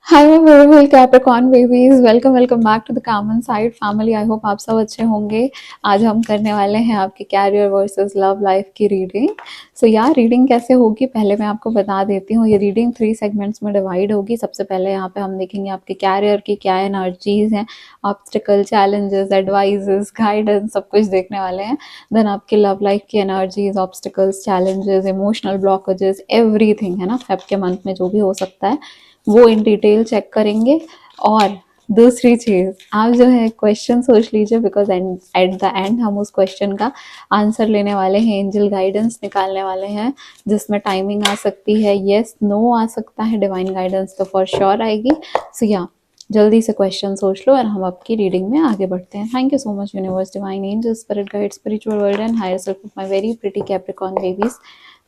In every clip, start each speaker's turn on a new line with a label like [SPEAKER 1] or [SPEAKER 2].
[SPEAKER 1] Hi my beautiful Capricorn babies, welcome welcome back to the common side family. I hope आप सब अच्छे होंगे। आज हम करने वाले हैं आपके कैरियर वर्सेस लव लाइफ की रीडिंग। सो यार, रीडिंग कैसे होगी पहले मैं आपको बता देती हूँ। ये रीडिंग 3 सेगमेंट्स में डिवाइड होगी। सबसे पहले यहाँ पे हम देखेंगे आपके कैरियर की क्या एनर्जीज हैं, ऑब्स्टिकल, चैलेंजेस, एडवाइजेस, गाइडेंस, सब कुछ देखने वाले हैं। देन आपकी लव लाइफ की energies, obstacles, challenges, emotional blockages, everything है ना, फेब के मंथ में जो भी हो सकता है वो इन डिटेल चेक करेंगे। और दूसरी चीज, आप जो है क्वेश्चन सोच लीजिए, बिकॉज एट द एंड हम उस क्वेश्चन का आंसर लेने वाले हैं, एंजल गाइडेंस निकालने वाले हैं, जिसमें टाइमिंग आ सकती है, यस नो आ सकता है, डिवाइन गाइडेंस तो फॉर श्योर आएगी। सो या जल्दी से क्वेश्चन सोच लो और हम आपकी रीडिंग में आगे बढ़ते हैं। Thank you so much universe, divine angel, spirit guide, spiritual world and higher self of my very pretty Capricorn babies.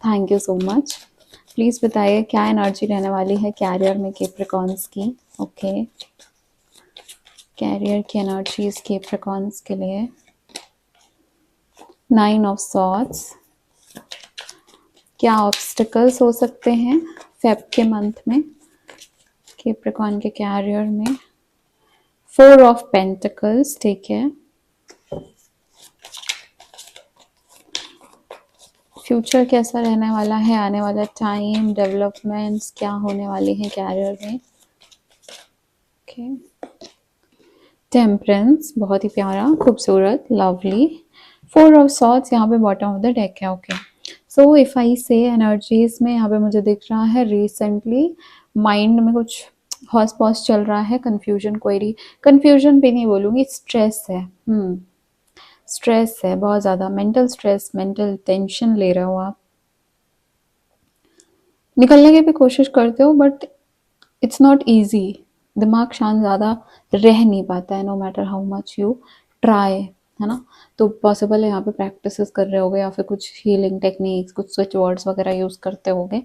[SPEAKER 1] Thank you so much. Please बताइए क्या एनर्जी रहने वाली है कैरियर में कैप्रिकॉर्न्स की। ओके, कैरियर की एनर्जीज कैप्रिकॉर्न्स के लिए। 9 ऑफ सॉर्ड्स, क्या ऑब्स्टिकल्स हो सकते हैं फेब के मंथ में कैप्रिकॉर्न के कैरियर में। 4 ऑफ पेंटिकल्स, ठीक है। फ्यूचर कैसा रहने वाला है, आने वाला टाइम, डेवलपमेंट्स क्या होने वाली है कैरियर में। ओके, टेम्परेंस, बहुत ही प्यारा, खूबसूरत, लवली। 4 ऑफ सॉर्ड्स यहाँ पे बॉटम ऑफ द डेक है। ओके, सो इफ आई से एनर्जीज में यहाँ पे मुझे दिख रहा है रिसेंटली माइंड में कुछ हॉस पॉस चल रहा है, कंफ्यूजन, क्वेरी, कंफ्यूजन भी नहीं बोलूँगी, स्ट्रेस है। स्ट्रेस है, बहुत ज़्यादा मेंटल स्ट्रेस, मेंटल टेंशन ले रहे हो आप। निकलने की भी कोशिश करते हो बट इट्स नॉट ईजी। दिमाग शांत ज़्यादा रह नहीं पाता है, no matter how much you try, है ना। तो पॉसिबल है यहाँ पे प्रैक्टिसेस कर रहे होगे या फिर कुछ हीलिंग टेक्निक्स, कुछ स्विच वर्ड्स वगैरह यूज़ करते होगे,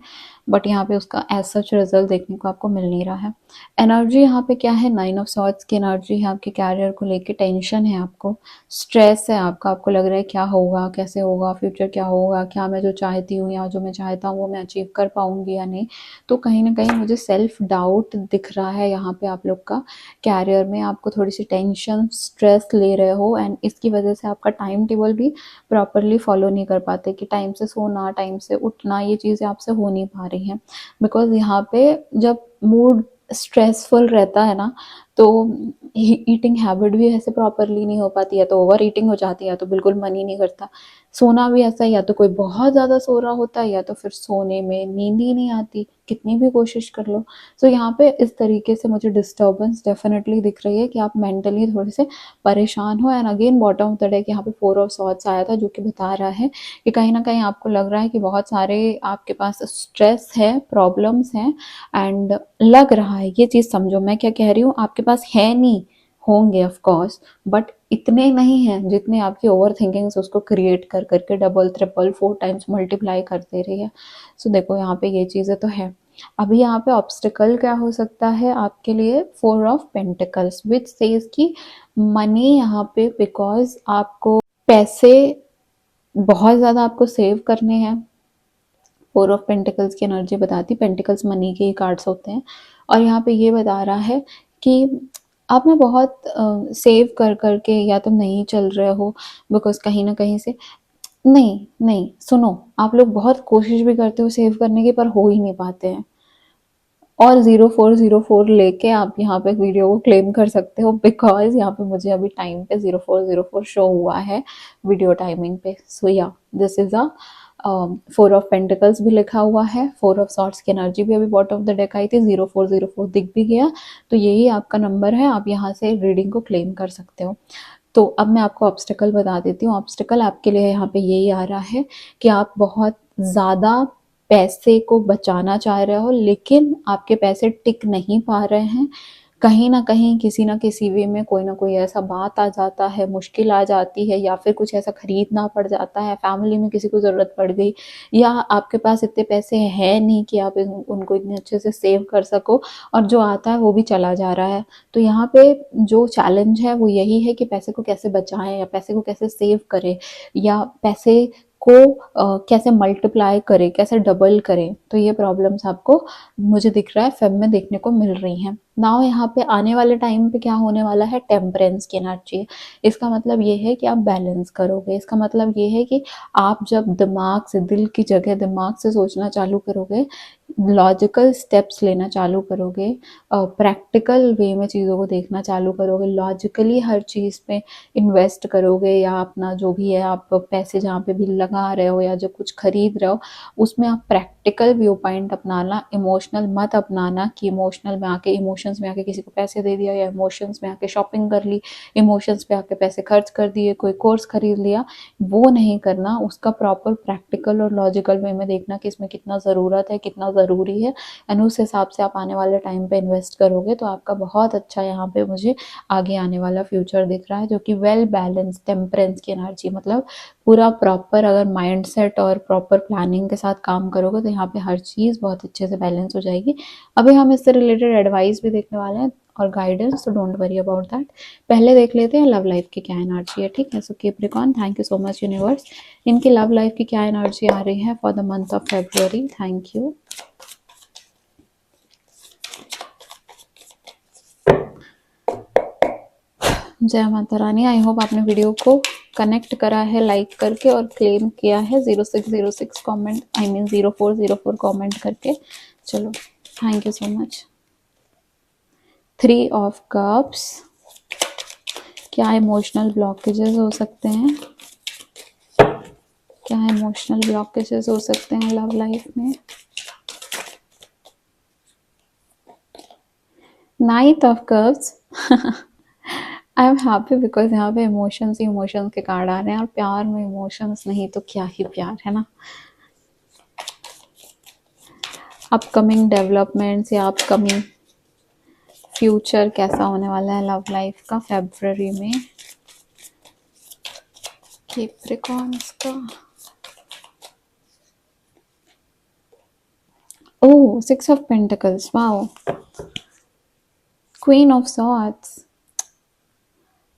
[SPEAKER 1] बट यहाँ पे उसका एज सच रिजल्ट देखने को आपको मिल नहीं रहा है। एनर्जी यहाँ पे क्या है, 9 ऑफ सॉर्ड्स की एनर्जी है। आपके कैरियर को लेके टेंशन है आपको, स्ट्रेस है आपका, आपको लग रहा है क्या होगा, कैसे होगा, फ्यूचर क्या होगा, क्या मैं जो चाहती हूँ या जो मैं चाहता हूँ वो मैं अचीव कर पाऊंगी या नहीं। तो कहीं ना कहीं मुझे सेल्फ डाउट दिख रहा है यहाँ पे आप लोग का। कैरियर में आपको थोड़ी सी टेंशन, स्ट्रेस ले रहे हो, एंड इसकी वजह से आपका टाइम टेबल भी प्रॉपरली फॉलो नहीं कर पाते कि टाइम से सोना, टाइम से उठना, ये चीज़ें आपसे हो नहीं पा रही हैं। बिकॉज यहाँ पे जब मूड स्ट्रेसफुल रहता है ना, तो ईटिंग हैबिट भी ऐसे प्रॉपरली नहीं हो पाती है, तो ओवर ईटिंग हो जाती है, तो बिल्कुल मन ही नहीं करता। सोना भी ऐसा, या तो कोई बहुत ज़्यादा सो रहा होता है या तो फिर सोने में नींद ही नहीं आती, कितनी भी कोशिश कर लो। सो यहाँ पे इस तरीके से मुझे डिस्टर्बेंस डेफिनेटली दिख रही है कि आप मेंटली थोड़े से परेशान हो। And again bottom of the deck यहाँ पे 4 ऑफ सॉर्ड्स आया था, जो कि बता रहा है कि कहीं ना कहीं आपको लग रहा है कि बहुत सारे आपके पास स्ट्रेस है, प्रॉब्लम्स हैं, एंड लग रहा है, ये चीज़ समझो मैं क्या कह रही हूँ, आपके पास है नहीं, होंगे ऑफ कोर्स, बट इतने नहीं हैं जितने आपकी ओवर थिंकिंग उसको क्रिएट कर करके डबल ट्रिपल 4 टाइम्स मल्टीप्लाई कर दे रही है। सो देखो यहाँ पे ये चीज़ें तो है। अभी यहाँ पे ऑब्स्टिकल क्या हो सकता है आपके लिए, 4 ऑफ पेंटिकल्स विच सेज कि मनी यहाँ पे, बिकॉज आपको पैसे बहुत ज़्यादा आपको सेव करने हैं। 4 ऑफ पेंटिकल्स की एनर्जी बताती, पेंटिकल्स मनी के ही कार्ड्स होते हैं, और यहाँ पे ये बता रहा है कि आप ना बहुत सेव कर करके या तो नहीं चल रहे हो, बिकॉज कहीं ना कहीं से, नहीं नहीं सुनो, आप लोग बहुत कोशिश भी करते हो सेव करने की पर हो ही नहीं पाते हैं, और 0404 लेके आप यहाँ पे वीडियो को क्लेम कर सकते हो, बिकॉज यहाँ पे मुझे अभी टाइम पे 0404 शो हुआ है वीडियो टाइमिंग पे। सो या this is a 4 of pentacles भी लिखा हुआ है, 4 ऑफ सॉर्ट्स की एनर्जी भी अभी बॉटम ऑफ द डेक आई थी, 0404 दिख भी गया, तो यही आपका नंबर है, आप यहाँ से रीडिंग को क्लेम कर सकते हो। तो अब मैं आपको ऑब्स्टिकल बता देती हूँ। ऑब्स्टिकल आपके लिए यहाँ पे यही आ रहा है कि आप बहुत ज़्यादा पैसे को बचाना चाह रहे हो, लेकिन आपके पैसे टिक नहीं पा रहे हैं। कहीं न कहीं किसी न किसी वे में कोई न कोई ऐसा बात आ जाता है, मुश्किल आ जाती है, या फिर कुछ ऐसा खरीदना पड़ जाता है, फैमिली में किसी को ज़रूरत पड़ गई, या आपके पास इतने पैसे हैं नहीं कि आप उनको इतने अच्छे से सेव कर सको, और जो आता है वो भी चला जा रहा है। तो यहाँ पे जो चैलेंज है वो यही है कि पैसे को कैसे बचाएं, या पैसे को कैसे सेव करें, या पैसे को कैसे मल्टीप्लाई करें, कैसे डबल करें। तो ये प्रॉब्लम्स आपको मुझे दिख रहा है फेब में देखने को मिल रही हैं। नाउ यहाँ पे आने वाले टाइम पे क्या होने वाला है, टेम्परेंस की एनर्जी। इसका मतलब ये है कि आप बैलेंस करोगे। इसका मतलब ये है कि आप जब दिमाग से, दिल की जगह दिमाग से सोचना चालू करोगे, लॉजिकल स्टेप्स लेना चालू करोगे, प्रैक्टिकल वे में चीज़ों को देखना चालू करोगे, लॉजिकली हर चीज़ पे इन्वेस्ट करोगे, या अपना जो भी है आप पैसे जहाँ पे भी लगा रहे हो या जो कुछ खरीद रहे हो उसमें आप प्रैक्टिकल व्यू पॉइंट अपनाना, इमोशनल मत अपनाना कि इमोशनल में आके, इमोशंस में आके किसी को पैसे दे दिया, या इमोशंस में आके शॉपिंग कर ली, इमोशंस पे आके पैसे खर्च कर दिए, कोई कोर्स खरीद लिया। वो नहीं करना। उसका प्रॉपर प्रैक्टिकल और लॉजिकल वे में देखना कि इसमें कितना ज़रूरत है, कितना ज़रूरी है, एंड उस हिसाब से आप आने वाले टाइम पे इन्वेस्ट करोगे तो आपका बहुत अच्छा यहाँ पे मुझे आगे आने वाला फ्यूचर दिख रहा है, जो कि वेल बैलेंस, टेम्परेंस की एनर्जी। मतलब पूरा प्रॉपर अगर माइंडसेट और प्रॉपर प्लानिंग के साथ काम करोगे तो यहाँ पे हर चीज़ बहुत अच्छे से बैलेंस हो जाएगी। अभी हम इससे रिलेटेड एडवाइस भी देखने वाले हैं और गाइडेंस, तो डोंट वरी अबाउट दैट। पहले देख लेते हैं लव लाइफ की क्या एनर्जी है, ठीक है। So Capricorn, thank you so much universe. इनकी लव लाइफ की क्या एनर्जी आ रही है for the month of February. Thank you. जय माता रानी। आई होप आपने वीडियो को कनेक्ट करा है लाइक करके और क्लेम किया है 0606 कमेंट, आई मीन 0404 कमेंट करके। चलो, thank you so much. 3 of cups, क्या इमोशनल ब्लॉकेजेस हो सकते हैं, क्या इमोशनल ब्लॉकेजेस हो सकते हैं लव लाइफ में। 9th of cups. I am happy because यहाँ पे इमोशंस ही इमोशंस के कार्ड आ रहे हैं, और प्यार में इमोशंस नहीं तो क्या ही प्यार है ना। अपकमिंग डेवलपमेंट्स या अपकमिंग फ्यूचर कैसा होने वाला है लव लाइफ का फेब्रुअरी में कैप्रिकॉर्न्स का। ओह, 6 of pentacles, wow. Queen of swords.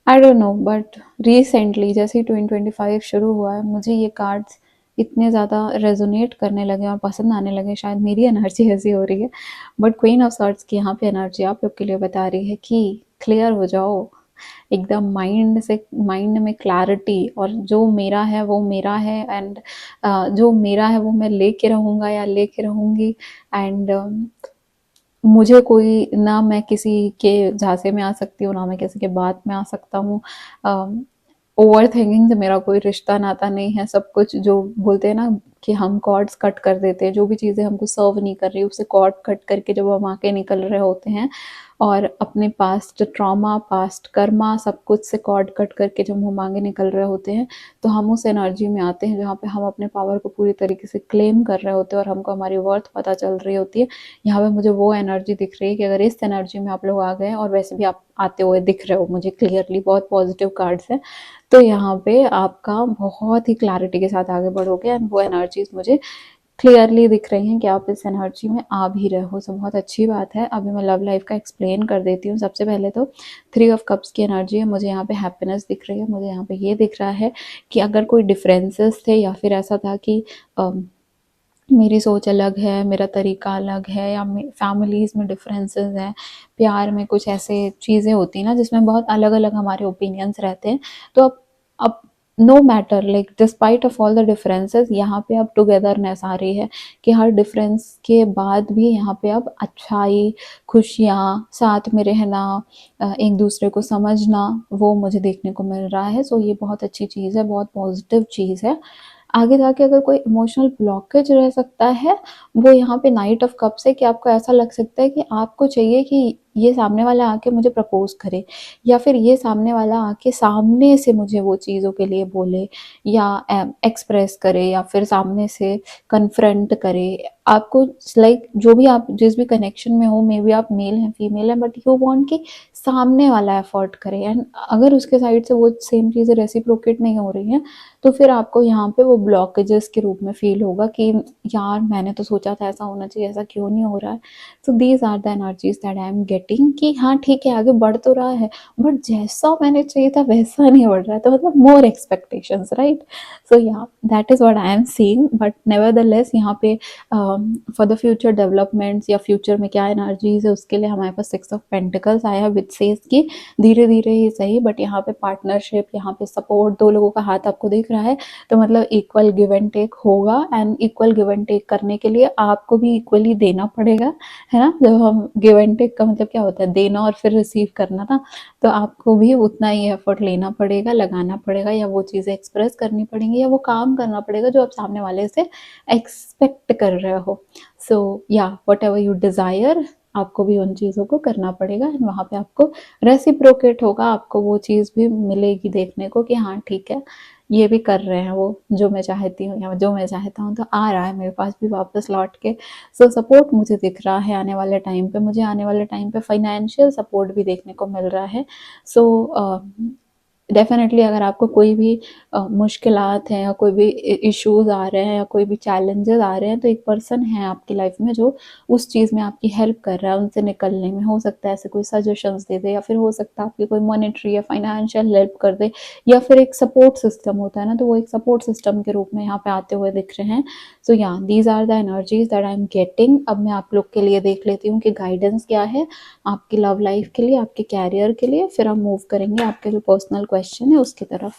[SPEAKER 1] I don't know, but recently जैसे ही 2025 शुरू हुआ है, मुझे ये कार्ड्स इतने ज़्यादा रेजोनेट करने लगे और पसंद आने लगे। शायद मेरी एनर्जी ऐसी हो रही है, बट क्वीन ऑफ सॉर्ड्स की यहाँ पे एनर्जी आप लोग के लिए बता रही है कि क्लियर हो जाओ एकदम माइंड से, माइंड में क्लैरिटी, और जो मेरा है वो मेरा है, एंड जो मेरा है वो मैं लेके रहूँगा या लेके रहूँगी। एंड मुझे कोई, ना मैं किसी के झांसे में आ सकती हूँ, ना मैं किसी के बात में आ सकता हूँ। ओवर थिंकिंग से मेरा कोई रिश्ता नाता नहीं है। सब कुछ जो बोलते हैं ना कि हम कॉर्ड्स कट कर देते हैं, जो भी चीज़ें हमको सर्व नहीं कर रही उससे कॉर्ड कट करके जब हम आके निकल रहे होते हैं, और अपने पास्ट ट्रॉमा, पास्ट कर्मा, सब कुछ से कॉर्ड कट करके जब हम आगे निकल रहे होते हैं, तो हम उस एनर्जी में आते हैं जहाँ पे हम अपने पावर को पूरी तरीके से क्लेम कर रहे होते हैं और हमको हमारी वर्थ पता चल रही होती है। यहाँ पे मुझे वो एनर्जी दिख रही है कि अगर इस एनर्जी में आप लोग आ गए, और वैसे भी आप आते हुए दिख रहे हो मुझे क्लियरली, बहुत पॉजिटिव कार्ड्स हैं, तो यहाँ पे आपका बहुत ही क्लैरिटी के साथ आगे बढ़ोगे, एंड वो एनर्जीज मुझे क्लियरली दिख रही हैं कि आप इस एनर्जी में आ भी रहे हो। सो बहुत अच्छी बात है। अभी मैं लव लाइफ का एक्सप्लेन कर देती हूँ। सबसे पहले तो 3 ऑफ कप्स की एनर्जी है, मुझे यहाँ पे हैप्पीनेस दिख रही है। मुझे यहाँ पे ये दिख रहा है कि अगर कोई डिफरेंसेस थे, या फिर ऐसा था कि मेरी सोच अलग है, मेरा तरीका अलग है, या फैमिलीज़ में डिफरेंसेस हैं, प्यार में कुछ ऐसे चीज़ें होती हैं ना जिसमें बहुत अलग अलग हमारे ओपिनियंस रहते हैं, तो अब no matter, like despite of all the differences, यहाँ पे अब टुगेदरनेस आ रही है कि हर डिफरेंस के बाद भी यहाँ पे अब अच्छाई, खुशियाँ, साथ में रहना, एक दूसरे को समझना, वो मुझे देखने को मिल रहा है। सो ये बहुत अच्छी चीज़ है, बहुत पॉजिटिव चीज़ है। आगे जाके अगर कोई इमोशनल ब्लॉकेज रह सकता है, वो यहाँ पे नाइट ऑफ कप्स है कि आपको ऐसा लग सकता है कि आपको चाहिए कि ये सामने वाला आके मुझे प्रपोज करे, या फिर ये सामने वाला आके सामने से मुझे वो चीज़ों के लिए बोले, या एक्सप्रेस करे, या फिर सामने से कन्फ्रंट करे आपको। लाइक जो भी आप जिस भी कनेक्शन में हो, मे बी आप मेल हैं, फीमेल हैं, बट यू वांट कि सामने वाला एफर्ट करे, एंड अगर उसके साइड से वो सेम चीज़ें रेसिप्रोकेट नहीं हो रही हैं, तो फिर आपको यहाँ पे वो ब्लॉकेजेस के रूप में फील होगा कि यार मैंने तो सोचा था ऐसा होना चाहिए, ऐसा क्यों नहीं हो रहा है। So these are the energies that I am getting getting कि हाँ ठीक है, आगे बढ़ तो रहा है, बट जैसा मैंने चाहिए था वैसा नहीं बढ़ रहा है, तो मतलब मोर expectations, right? So yeah that is what I am seeing, but nevertheless यहाँ पे फॉर द फ्यूचर डेवलपमेंट्स या फ्यूचर में क्या एनर्जीज है उसके लिए हमारे पास 6 ऑफ पेंटिकल्स आया है, विच सेज कि धीरे धीरे ही सही, बट यहाँ पे पार्टनरशिप, यहाँ पे सपोर्ट, दो लोगों का हाथ आपको दिख रहा है, तो मतलब इक्वल गिव एंड टेक होगा, and equal give and take करने के लिए आपको भी इक्वली देना पड़ेगा, है ना? जब हम गिव एंड टेक का मतलब क्या होता है, देना और फिर रिसीव करना ना, तो आपको भी उतना ही एफर्ट लेना पड़ेगा, लगाना पड़ेगा, या वो चीज़ें एक्सप्रेस करनी पड़ेंगी, या वो काम करना पड़ेगा जो आप सामने वाले से एक्सपेक्ट कर रहे हो। सो या वट एवर यू डिज़ायर, आपको भी उन चीज़ों को करना पड़ेगा, एंड वहाँ पे आपको रेसिप्रोकेट होगा, आपको वो चीज़ भी मिलेगी देखने को कि हाँ ठीक है, ये भी कर रहे हैं वो जो मैं चाहती हूँ या जो मैं चाहता हूँ, तो आ रहा है मेरे पास भी वापस लौट के। सो सपोर्ट मुझे दिख रहा है आने वाले टाइम पे, मुझे आने वाले टाइम पे फाइनेंशियल सपोर्ट भी देखने को मिल रहा है। सो डेफिनेटली अगर आपको कोई भी मुश्किलात हैं या कोई भी इश्यूज आ रहे हैं या कोई भी चैलेंजेस आ रहे हैं, तो एक पर्सन है आपकी लाइफ में जो उस चीज़ में आपकी हेल्प कर रहा है उनसे निकलने में। हो सकता है ऐसे कोई सजेशंस दे दे, या फिर हो सकता है आपकी कोई मॉनेटरी या फाइनेंशियल हेल्प कर दे, या फिर एक सपोर्ट सिस्टम होता है ना, तो वो एक सपोर्ट सिस्टम के रूप में यहाँ पे आते हुए दिख रहे हैं। सो या these are the energies that I am getting. अब मैं आप लोग के लिए देख लेती हूँ कि गाइडेंस क्या है आपकी लव लाइफ के लिए, आपके कैरियर के लिए, फिर हम मूव करेंगे आपके जो पर्सनल क्वेश्चन है उसकी तरफ।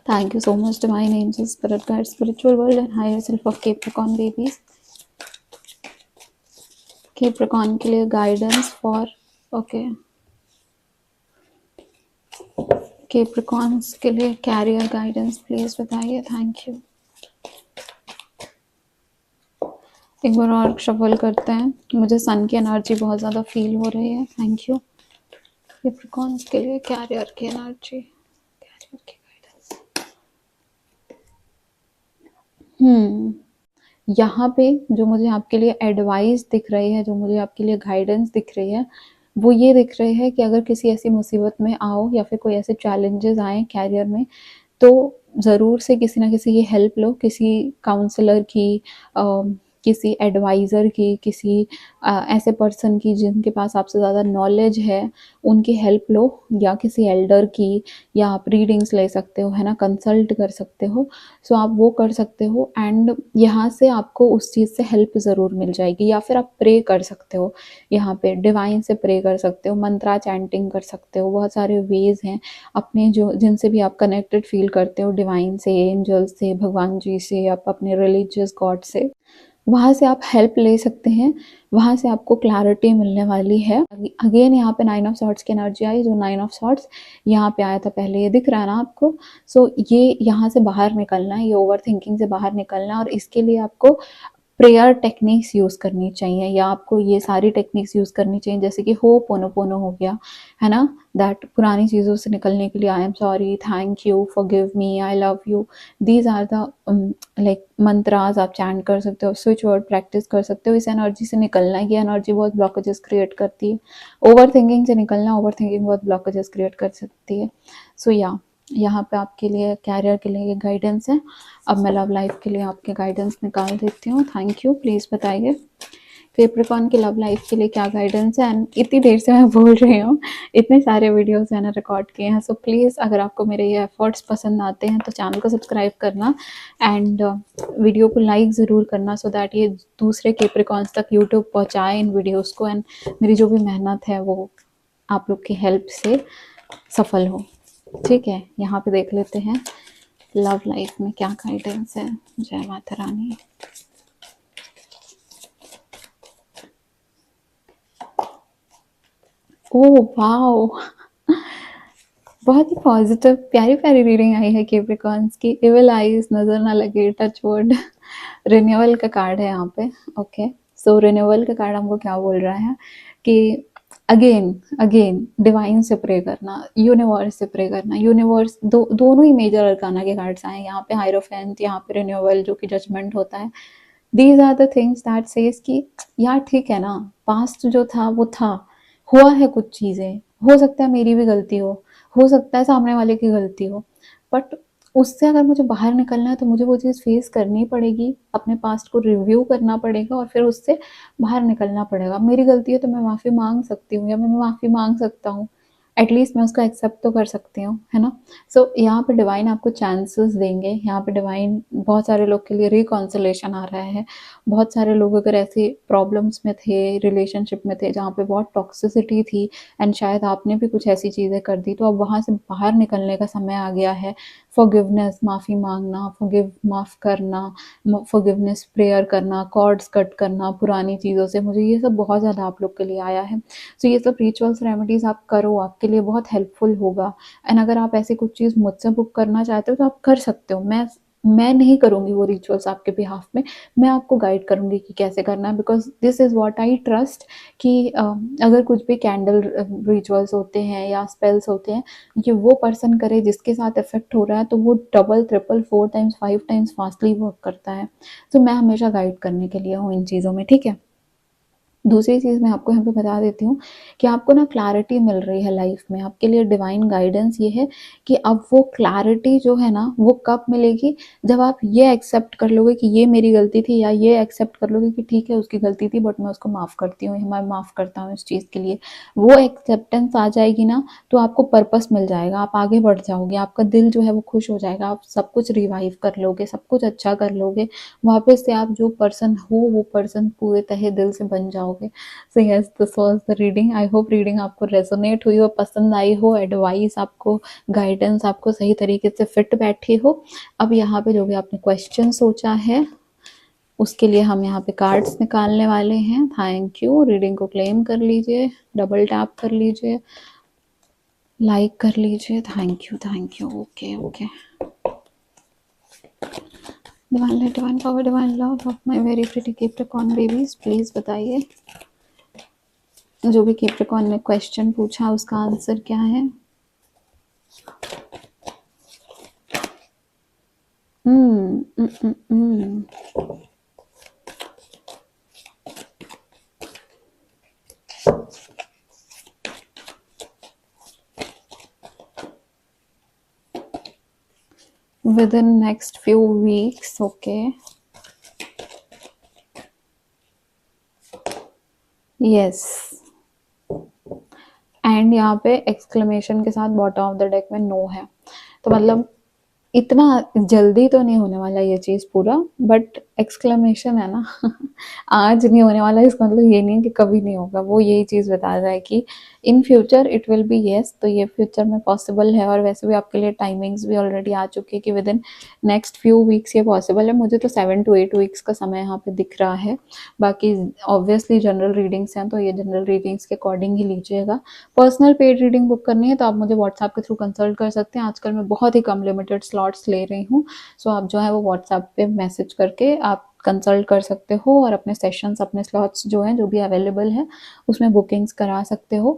[SPEAKER 1] Thank you so much, divine angels, spirit guides, spiritual world, and higher self of Capricorn babies. Capricorn के लिए guidance for okay. Capricorns के लिए कैरियर गाइडेंस प्लीज बताइए, थैंक यू। एक बार और शफल करते हैं, मुझे सन की एनर्जी बहुत ज़्यादा फील हो रही है, थैंक यू। कैप्रिकॉर्न्स के लिए कैरियर की एनर्जी, कैरियर की गाइडेंस। यहाँ पे जो मुझे आपके लिए एडवाइस दिख रही है, जो मुझे आपके लिए गाइडेंस दिख रही है, वो ये दिख रही है कि अगर किसी ऐसी मुसीबत में आओ या फिर कोई ऐसे चैलेंजेस आए कैरियर में, तो ज़रूर से किसी ना किसी की हेल्प लो, किसी काउंसलर की, किसी एडवाइज़र की, किसी ऐसे पर्सन की जिनके पास आपसे ज़्यादा नॉलेज है, उनकी हेल्प लो, या किसी एल्डर की, या आप रीडिंग्स ले सकते हो, है ना, कंसल्ट कर सकते हो। सो आप वो कर सकते हो, एंड यहाँ से आपको उस चीज़ से हेल्प ज़रूर मिल जाएगी। या फिर आप प्रे कर सकते हो, यहाँ पे डिवाइन से प्रे कर सकते हो, मंत्रा चैंटिंग कर सकते हो, बहुत सारे वेज हैं अपने जो जिनसे भी आप कनेक्टेड फील करते हो, डिवाइन से, एंजल से, भगवान जी से, आप अपने रिलीजियस गॉड से, वहाँ से आप हेल्प ले सकते हैं, वहाँ से आपको क्लैरिटी मिलने वाली है। अगेन यहाँ पे 9 ऑफ सॉर्ड्स की एनर्जी आई, जो 9 ऑफ सॉर्ड्स यहाँ पे आया था पहले, ये दिख रहा है ना आपको? सो ये यहाँ से बाहर निकलना है, ये ओवर थिंकिंग से बाहर निकलना है, और इसके लिए आपको प्रेयर टेक्निक्स यूज़ करनी चाहिए, या आपको ये सारी टेक्निक्स यूज़ करनी चाहिए, जैसे कि होपोनोपोनो हो गया, है ना, दैट पुरानी चीज़ों से निकलने के लिए I am sorry, thank you, forgive me, I love you, these are the like mantras आप चैंट कर सकते हो, स्विच वर्ड प्रैक्टिस कर सकते हो, इस एनर्जी से निकलना है। ये एनर्जी बहुत ब्लॉकेजेस क्रिएट करती है, ओवर थिंकिंग से निकलना, ओवर थिंकिंग बहुत ब्लॉकेजेस क्रिएट कर सकती है। सो या यहाँ पे आपके लिए कैरियर के लिए ये गाइडेंस है। अब मैं लव लाइफ के लिए आपके गाइडेंस निकाल देती हूँ, थैंक यू। प्लीज़ बताइए कैप्रिकॉर्न की लव लाइफ के लिए क्या गाइडेंस है। एंड इतनी देर से मैं बोल रही हूँ, इतने सारे वीडियोस मैंने रिकॉर्ड किए हैं, सो प्लीज़ अगर आपको मेरे ये एफर्ट्स पसंद आते हैं तो चैनल को सब्सक्राइब करना, एंड वीडियो को लाइक ज़रूर करना, सो दैट ये दूसरे कैप्रिकॉर्न्स तक यूट्यूब पहुँचाए इन वीडियोज़ को, एंड मेरी जो भी मेहनत है वो आप लोग की हेल्प से सफल हो। ठीक है, यहाँ पे देख लेते हैं लव लाइफ में क्या गाइडेंस है। जय माता रानी। ओह वाओ, बहुत ही पॉजिटिव प्यारी प्यारी रीडिंग आई है कैप्रिकॉर्न्स की। इविल आईज नजर ना लगे, टच वर्ड। रिन्यूअल का कार्ड है यहाँ पे। ओके, सो रिन्यूअल का कार्ड हमको क्या बोल रहा है कि अगेन अगेन डिवाइन से प्रे करना, यूनिवर्स से प्रे करना। यूनिवर्स दोनों ही मेजर अरकाना के कार्ड्स आए हैं यहाँ पे, हायरोफेंट, यहाँ पे रिन्यूअल जो कि जजमेंट होता है। These are the things that says कि यार ठीक है ना, पास्ट जो था वो था, हुआ है, कुछ चीज़ें, हो सकता है मेरी भी गलती हो सकता है सामने वाले की गलती हो, बट उससे अगर मुझे बाहर निकलना है तो मुझे वो चीज़ फेस करनी पड़ेगी, अपने पास्ट को रिव्यू करना पड़ेगा और फिर उससे बाहर निकलना पड़ेगा। मेरी गलती है तो मैं माफ़ी माँग सकती हूँ या मैं माफ़ी माँग सकता हूँ। एटलीस्ट मैं उसको एक्सेप्ट तो कर सकती हूँ, है ना? सो यहाँ पे डिवाइन आपको चांसेस देंगे, यहाँ पे डिवाइन बहुत सारे लोग के लिए रिकॉन्सिलेशन आ रहा है। बहुत सारे लोग अगर ऐसे प्रॉब्लम्स में थे, रिलेशनशिप में थे जहाँ पे बहुत टॉक्सिसिटी थी एंड शायद आपने भी कुछ ऐसी चीज़ें कर दी, तो अब वहाँ से बाहर निकलने का समय आ गया है। फॉरगिवनेस, माफ़ी मांगना, माफ़ करना, फॉरगिवनेस प्रेयर करना, कॉर्ड्स कट करना पुरानी चीज़ों से, मुझे ये सब बहुत ज़्यादा आप लोग के लिए आया है। तो ये सब रिचुअल्स रेमेडीज़ आप करो, आपके लिए बहुत हेल्पफुल होगा। एंड अगर आप ऐसी कुछ चीज़ मुझसे बुक करना चाहते हो तो आप कर सकते हो। मैं नहीं करूँगी वो रिचुअल्स आपके बिहाफ में, मैं आपको गाइड करूँगी कि कैसे करना है, because this is what I trust कि अगर कुछ भी कैंडल रिचुअल्स होते हैं या स्पेल्स होते हैं, ये वो पर्सन करे जिसके साथ इफेक्ट हो रहा है, तो वो double triple 4 times 5 times fastly work करता है। तो मैं हमेशा गाइड करने के लिए हूँ इन चीज़ों में, ठीक है। दूसरी चीज़ मैं आपको यहाँ पे बता देती हूँ कि आपको ना क्लैरिटी मिल रही है लाइफ में, आपके लिए डिवाइन गाइडेंस ये है कि अब वो क्लैरिटी जो है ना वो कब मिलेगी, जब आप ये एक्सेप्ट कर लोगे कि ये मेरी गलती थी, या ये एक्सेप्ट कर लोगे कि ठीक है उसकी गलती थी बट मैं उसको माफ़ करती हूँ, मैं माफ़ करता हूँ इस चीज़ के लिए। वो एक्सेप्टेंस आ जाएगी ना तो आपको पर्पस मिल जाएगा, आप आगे बढ़ जाओगे, आपका दिल जो है वो खुश हो जाएगा, आप सब कुछ रिवाइव कर लोगे, सब कुछ अच्छा कर लोगे, वापस से आप जो पर्सन हो वो पर्सन पूरे तहे दिल से बन जाओगे। So yes, this was the reading. I hope reading आपको रेजोनेट हुई हो, पसंद आई हो, एडवाइस आपको, गाइडेंस आपको सही तरीके से फिट बैठी हो। अब यहाँ पे जो भी आपने क्वेश्चन सोचा है उसके लिए हम यहाँ पे कार्ड्स निकालने वाले हैं। Thank you. रीडिंग को क्लेम कर लीजिए, डबल टैप कर लीजिए, लाइक कर लीजिए। Thank you, thank you. Okay okay. Divine light, divine power, divine love of my very pretty Capricorn babies, please बताइए जो भी कैप्रिकॉर्न ने क्वेश्चन पूछा उसका आंसर क्या है। हम्म हम्म हम्म within next few weeks, okay. yes, and यहाँ पे एक्सक्लेमेशन के साथ बॉटम ऑफ द डेक में नो है, तो मतलब इतना जल्दी तो नहीं होने वाला ये चीज़ पूरा, बट एक्सक्लेमेशन है ना आज नहीं होने वाला, इसका मतलब ये नहीं है कि कभी नहीं होगा, वो यही चीज़ बता रहा है कि in future it will be yes. तो ये फ्यूचर में पॉसिबल है, और वैसे भी आपके लिए टाइमिंग्स भी ऑलरेडी आ चुकी है कि with in next few weeks ये पॉसिबल है। मुझे तो 7 to 8 वीक्स का समय यहाँ पे दिख रहा है। बाकी ऑब्वियसली जनरल रीडिंग्स हैं तो ये जनरल रीडिंग्स के अकॉर्डिंग ही लीजिएगा। पर्सनल पेड रीडिंग बुक करनी है तो आप मुझे व्हाट्सएप के थ्रू कंसल्ट कर सकते हैं। आजकल मैं बहुत ही कम लिमिटेड स्लॉट्स ले रही हूँ, सो आप जो है वो व्हाट्सएप पे मैसेज करके आप कंसल्ट कर सकते हो और अपने सेशंस, अपने स्लॉट्स जो हैं जो भी अवेलेबल है उसमें बुकिंग्स करा सकते हो।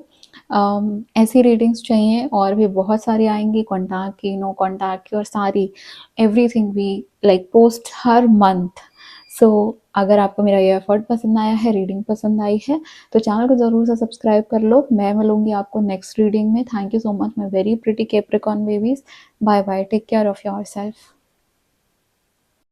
[SPEAKER 1] ऐसी रीडिंग्स चाहिए और भी बहुत सारी आएंगी, कॉन्टैक्ट की, नो कॉन्टैक्ट की, और सारी एवरीथिंग वी लाइक पोस्ट हर मंथ। सो अगर आपको मेरा ये एफर्ट पसंद आया है, रीडिंग पसंद आई है, तो चैनल को ज़रूर से सब्सक्राइब कर लो। मैं मिलूंगी आपको नेक्स्ट रीडिंग में। Thank you so much my very pretty Capricorn babies. Bye bye, take care of your self.